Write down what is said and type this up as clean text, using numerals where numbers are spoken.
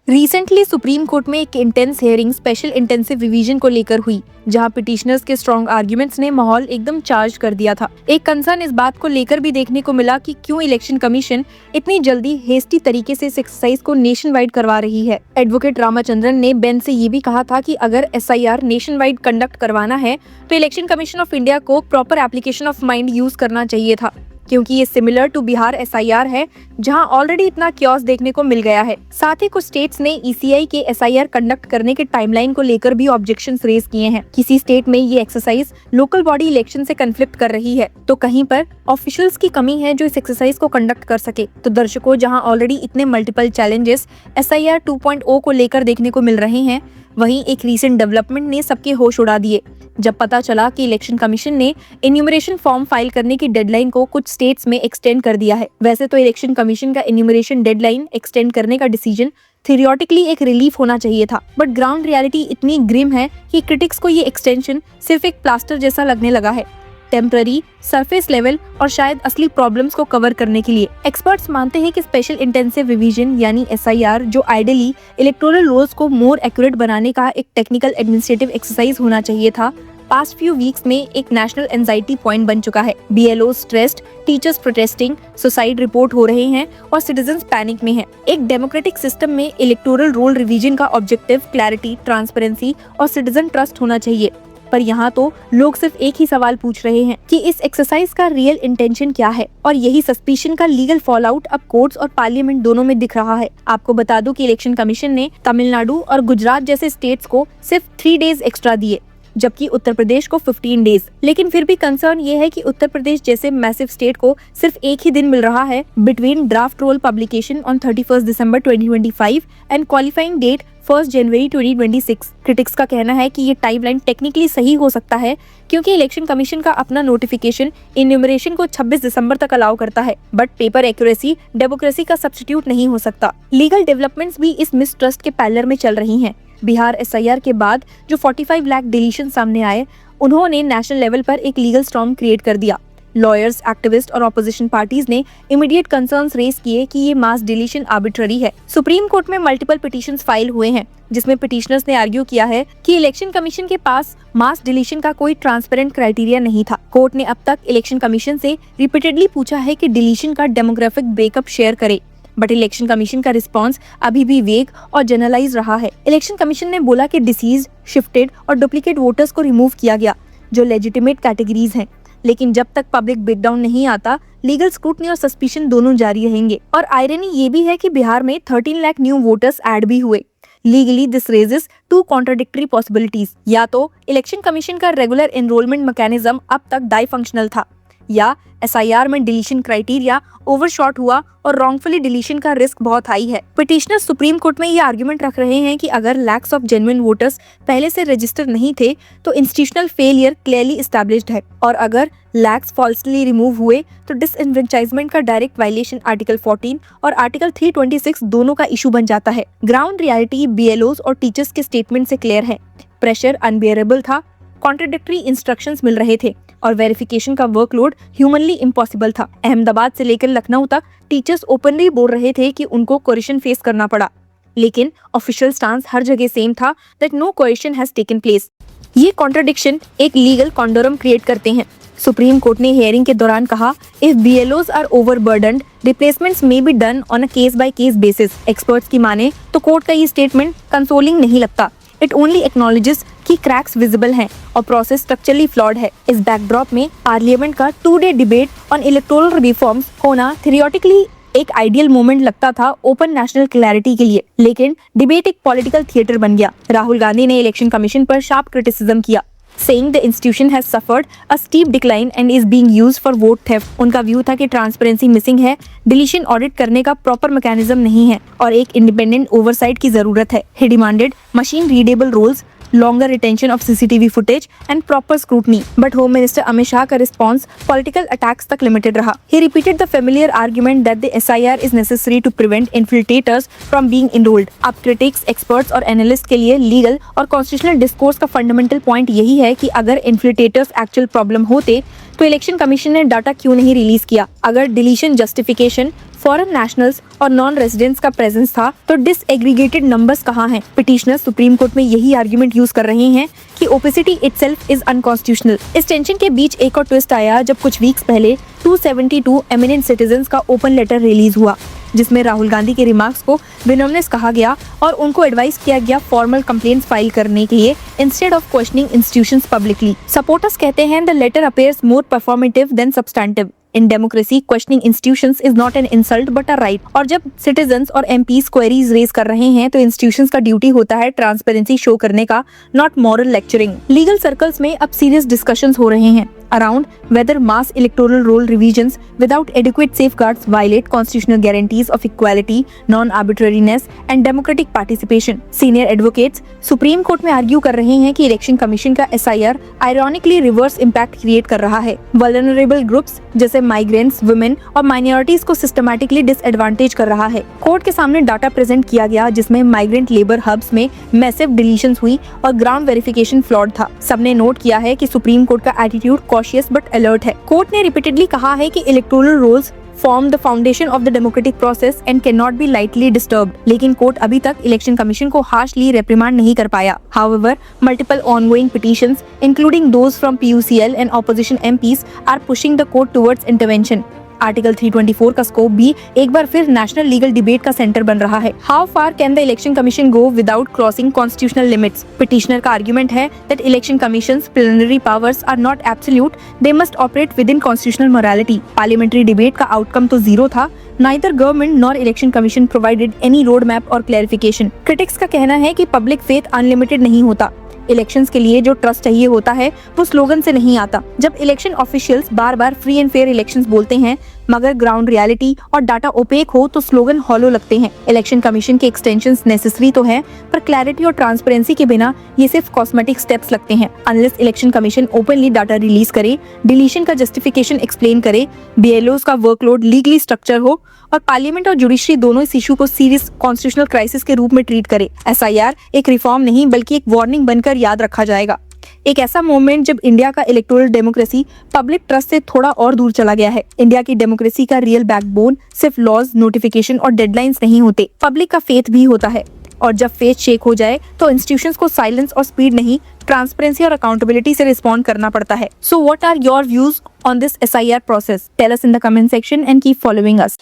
Recently supreme court में एक intense hearing special intensive revision को लेकर हुई, जहां पिटिशनर्स के स्ट्रॉन्ग आर्गुमेंट्स ने माहौल एकदम चार्ज कर दिया था। एक कंसर्न इस बात को लेकर भी देखने को मिला कि क्यों इलेक्शन कमीशन इतनी जल्दी हेस्टी तरीके से इस एक्सरसाइज को नेशन वाइड करवा रही है। एडवोकेट रामाचंद्रन ने बेंच से ये भी कहा था कि अगर SIR नेशन वाइड कंडक्ट करवाना है तो इलेक्शन कमीशन ऑफ इंडिया को proper application of mind use करना चाहिए था, क्योंकि ये सिमिलर टू बिहार SIR है, जहां ऑलरेडी इतना क्योस देखने को मिल गया है। साथ ही कुछ स्टेट्स ने ECI के SIR कंडक्ट करने के टाइमलाइन को लेकर भी ऑब्जेक्शंस रेज किए हैं। किसी स्टेट में ये एक्सरसाइज लोकल बॉडी इलेक्शन से कन्फ्लिक्ट कर रही है, तो कहीं पर ऑफिशियल्स की कमी है जो इस एक्सरसाइज को कंडक्ट कर सके। तो दर्शकों, जहां ऑलरेडी इतने मल्टीपल चैलेंजेस SIR 2.0 को लेकर देखने को मिल रहे हैं, वहीं एक रीसेंट डेवलपमेंट ने सबके होश उड़ा दिए जब पता चला कि इलेक्शन कमीशन ने एन्यूमरेशन फॉर्म फाइल करने की डेडलाइन को कुछ स्टेट्स में एक्सटेंड कर दिया है। वैसे तो इलेक्शन कमीशन का एन्यूमरेशन डेडलाइन एक्सटेंड करने का डिसीजन थियोरेटिकली एक रिलीफ होना चाहिए था, बट ग्राउंड रियलिटी इतनी ग्रिम है कि क्रिटिक्स को ये एक्सटेंशन सिर्फ एक प्लास्टर जैसा लगने लगा है, टेम्पररी, सरफेस लेवल और शायद असली प्रॉब्लम्स को कवर करने के लिए। एक्सपर्ट्स मानते हैं कि स्पेशल इंटेंसिव रिवीजन यानी SIR, जो आइडियली इलेक्टोरल रोल्स को मोर एक्यूरेट बनाने का एक टेक्निकल एडमिनिस्ट्रेटिव एक्सरसाइज होना चाहिए था, पास्ट फ्यू वीक्स में एक नेशनल एंजाइटी पॉइंट बन चुका है। BLO stressed, teachers protesting, suicide report हो रहे हैं और सिटीजन्स पैनिक में हैं। एक डेमोक्रेटिक सिस्टम में इलेक्टोरल रोल रिवीजन का ऑब्जेक्टिव क्लैरिटी, ट्रांसपेरेंसी और सिटीजन ट्रस्ट होना चाहिए, पर यहाँ तो लोग सिर्फ एक ही सवाल पूछ रहे हैं कि इस एक्सरसाइज का रियल इंटेंशन क्या है, और यही सस्पिशन का लीगल फॉल आउट अब कोर्ट्स और पार्लियामेंट दोनों में दिख रहा है। आपको बता दूं कि इलेक्शन कमीशन ने तमिलनाडु और गुजरात जैसे स्टेट्स को सिर्फ 3 डेज एक्स्ट्रा दिए, जबकि उत्तर प्रदेश को 15 डेज। लेकिन फिर भी कंसर्न ये है कि उत्तर प्रदेश जैसे मैसिव स्टेट को सिर्फ एक ही दिन मिल रहा है between draft roll publication on 31 December 2025 and qualifying date 1 January 2026। Critics का कहना है कि ये टाइमलाइन टेक्निकली सही हो सकता है, क्योंकि इलेक्शन कमीशन का अपना नोटिफिकेशन इन्यूमरेशन को 26 दिसंबर तक अलाउ करता है, बट पेपर एक्यूरेसी डेमोक्रेसी का सब्स्टिट्यूट नहीं हो सकता। लीगल डेवलपमेंट्स भी इस मिसट्रस्ट के पैरेलल में चल रही हैं। बिहार SIR के बाद जो 45 लाख डिलीशन सामने आए, उन्होंने नेशनल लेवल पर एक लीगल स्टॉर्म क्रिएट कर दिया। लॉयर्स, एक्टिविस्ट और ऑपोजिशन पार्टीज ने इमीडिएट कंसर्न्स रेज किए कि ये मास डिलीशन आर्बिट्ररी है। सुप्रीम कोर्ट में मल्टीपल पिटीशंस फाइल हुए हैं, जिसमें पिटीशनर्स ने आर्ग्यू किया है कि इलेक्शन कमीशन के पास मास डिलीशन का कोई ट्रांसपेरेंट क्राइटेरिया नहीं था। कोर्ट ने अब तक इलेक्शन कमीशन से रिपीटेडली पूछा है कि डिलीशन का डेमोग्राफिक ब्रेकअप शेयर करे, बट इलेक्शन कमीशन का रिस्पांस अभी भी वेग और जनरलाइज रहा है। इलेक्शन कमीशन ने बोला कि डिसीज, शिफ्टेड और डुप्लीकेट वोटर्स को रिमूव किया गया, जो लेजिटिमेट कैटेगरीज हैं, लेकिन जब तक पब्लिक ब्रेकडाउन नहीं आता, लीगल स्क्रूटनी और सस्पिशन दोनों जारी रहेंगे। और आयरनी ये भी है कि बिहार में 13 लाख न्यू वोटर्स ऐड भी हुए। Legally this raises 2 contradictory possibilities. या तो इलेक्शन कमीशन का रेगुलर एनरोलमेंट मैकेनिज्म अब तक डाई फंक्शनल था, या SIR में डिलीशन क्राइटेरिया ओवरशॉट हुआ और रॉन्गफुली डिलीशन का रिस्क बहुत हाई है। पिटिशनर सुप्रीम कोर्ट में ये आर्गुमेंट रख रहे हैं कि अगर लैक्स ऑफ जेन्युइन वोटर्स पहले से रजिस्टर नहीं थे तो इंस्टीट्यूशनल फेलियर क्लियरली एस्टैब्लिश्ड है, और अगर लैक्स फॉल्सली रिमूव हुए तो डिसएनफ्रेंचाइजमेंट का डायरेक्ट वायलेशन आर्टिकल 14 और आर्टिकल 326 दोनों का इशू बन जाता है। ग्राउंड रियलिटी BLOs और टीचर्स के स्टेटमेंट से क्लियर है। प्रेशर अनबियरेबल था, कॉन्ट्राडिक्टरी इंस्ट्रक्शंस मिल रहे थे और वेरिफिकेशन का वर्कलोड ह्यूमनली इम्पॉसिबल था। अहमदाबाद से लेकर लखनऊ तक टीचर्स ओपनली बोल रहे थे कि उनको कोएरिशन फेस करना पड़ा, लेकिन ऑफिशियल स्टांस हर जगह सेम था that no coercion has taken place. ये कॉन्ट्राडिक्शन एक लीगल कॉन्डोरम क्रिएट करते हैं। सुप्रीम कोर्ट ने हियरिंग के दौरान कहा, if BLOs are overburdened, replacements may be done on a case by case basis. Experts की माने तो कोर्ट का ये स्टेटमेंट कंसोलिंग नहीं लगता। इट ओनली एक्नॉलेजेस कि क्रैक्स विजिबल हैं और प्रोसेस स्ट्रक्चरली फ्लॉड है। इस बैकड्रॉप में पार्लियामेंट का 2-day debate on electoral reforms होना थियोरेटिकली एक आइडियल मोमेंट लगता था ओपन नेशनल क्लैरिटी के लिए, लेकिन डिबेट एक पॉलिटिकल थिएटर बन गया। राहुल गांधी ने इलेक्शन कमीशन पर शार्प क्रिटिसिज्म किया, saying the institution has suffered a steep decline and is being used for vote theft। उनका व्यू था कि ट्रांसपेरेंसी मिसिंग है, डिलीशन ऑडिट करने का प्रॉपर मैकेनिज्म नहीं है और एक इंडिपेंडेंट ओवरसाइट की जरूरत है। He demanded machine readable rolls, longer retention of CCTV footage and proper scrutiny, but Home Minister Amit Shah का response political attacks तक limited रहा। He repeated the familiar argument that the SIR is necessary to prevent infiltrators from being enrolled। अब critics, experts और analysts के लिए legal और constitutional discourse का fundamental point यही है कि अगर infiltrators actual problem होते तो इलेक्शन कमीशन ने डाटा क्यों नहीं रिलीज किया। अगर डिलीशन जस्टिफिकेशन फॉरेन नेशनल्स और नॉन रेजिडेंट्स का प्रेजेंस था, तो डिसएग्रीगेटेड नंबर्स कहाँ हैं? पिटिशनर्स सुप्रीम कोर्ट में यही आर्गुमेंट यूज कर रहे हैं कि ओपेसिटी इटसेल्फ इज अनकॉन्स्टिट्यूशनल। इस टेंशन के बीच एक और ट्विस्ट आया जब कुछ वीक्स पहले 272 एमिनेंट सिटीजन्स का ओपन लेटर रिलीज हुआ, जिसमें राहुल गांधी के रिमार्क्स को विनम्रनेस कहा गया और उनको एडवाइस किया गया फॉर्मल कंप्लेंट्स फाइल करने के लिए instead of questioning institutions publicly. Supporters कहते हैं the letter appears more performative than substantive. In democracy questioning institutions is not an insult but a right. और जब सिटीजन्स और एमपीज क्वेरीज रेज कर रहे हैं तो इंस्टीट्यूशंस का ड्यूटी होता है ट्रांसपेरेंसी शो करने का, not moral lecturing. Legal circles में अब सीरियस डिस्कशंस हो रहे हैं around whether mass electoral roll revisions without adequate safeguards violate constitutional guarantees of equality, non-arbitrariness and democratic participation. Senior advocates supreme court में argue कर रहे हैं कि इलेक्शन कमीशन का SIR ironically reverse impact create कर रहा है। Vulnerable groups जैसे माइग्रेंट्स, वुमेन और माइनॉरिटीज को सिस्टमैटिकली डिसएडवांटेज कर रहा है। कोर्ट के सामने डाटा प्रेजेंट किया गया जिसमें माइग्रेंट लेबर हब्स में मैसिव डिलीशंस हुई और ग्राउंड वेरिफिकेशन फ्लॉड था। सबने नोट किया है कि सुप्रीम कोर्ट का एटीट्यूड कॉशियस बट अलर्ट है। कोर्ट ने रिपीटेडली कहा है कि electoral rolls form the foundation of the democratic process and can not be lightly disturbed. लेकिन कोर्ट अभी तक इलेक्शन कमीशन को हार्शली रेप्रिमांड नहीं कर पाया। However, multiple ongoing petitions, including those from PUCL and opposition MPs, are pushing the court towards intervention. Article 324 का scope भी एक बार फिर नेशनल लीगल डिबेट का सेंटर बन रहा है। How far can the election commission go without crossing constitutional limits? Petitioner का आर्गुमेंट है that election commission's plenary powers are not absolute, they must operate within constitutional morality. Parliamentary debate का outcome तो zero था। Neither government nor election commission provided any roadmap or clarification. Critics का कहना है कि public faith unlimited नहीं होता। Elections के लिए जो ट्रस्ट चाहिए होता है वो स्लोगन से नहीं आता। जब election officials bar bar free and fair elections बोलते हैं मगर ग्राउंड रियलिटी और डाटा ओपेक हो तो स्लोगन हॉलो लगते हैं। इलेक्शन कमीशन के एक्सटेंशंस नेसेसरी तो है पर क्लैरिटी और ट्रांसपेरेंसी के बिना ये सिर्फ कॉस्मेटिक स्टेप्स लगते हैं। Unless election commission openly data release करे, डिलीशन का जस्टिफिकेशन एक्सप्लेन करे, BLOs का वर्कलोड लीगली स्ट्रक्चर हो और पार्लियामेंट और जुडिशरी दोनों इस इशू को सीरियस कॉन्स्टिट्यूशनल क्राइसिस के रूप में ट्रीट करे। SIR एक रिफॉर्म नहीं बल्कि एक वार्निंग बनकर याद रखा जाएगा। एक ऐसा मोमेंट जब इंडिया का इलेक्टोरल डेमोक्रेसी पब्लिक ट्रस्ट से थोड़ा और दूर चला गया है। इंडिया की डेमोक्रेसी का रियल बैकबोन सिर्फ लॉज, नोटिफिकेशन और डेडलाइंस नहीं होते, पब्लिक का फेथ भी होता है। और जब फेथ शेक हो जाए तो इंस्टीट्यूशंस को साइलेंस और स्पीड नहीं, ट्रांसपेरेंसी और अकाउंटेबिलिटी से रिस्पॉन्ड करना पड़ता है। So what are your views on this SIR process? Tell us in the comment section and keep following us.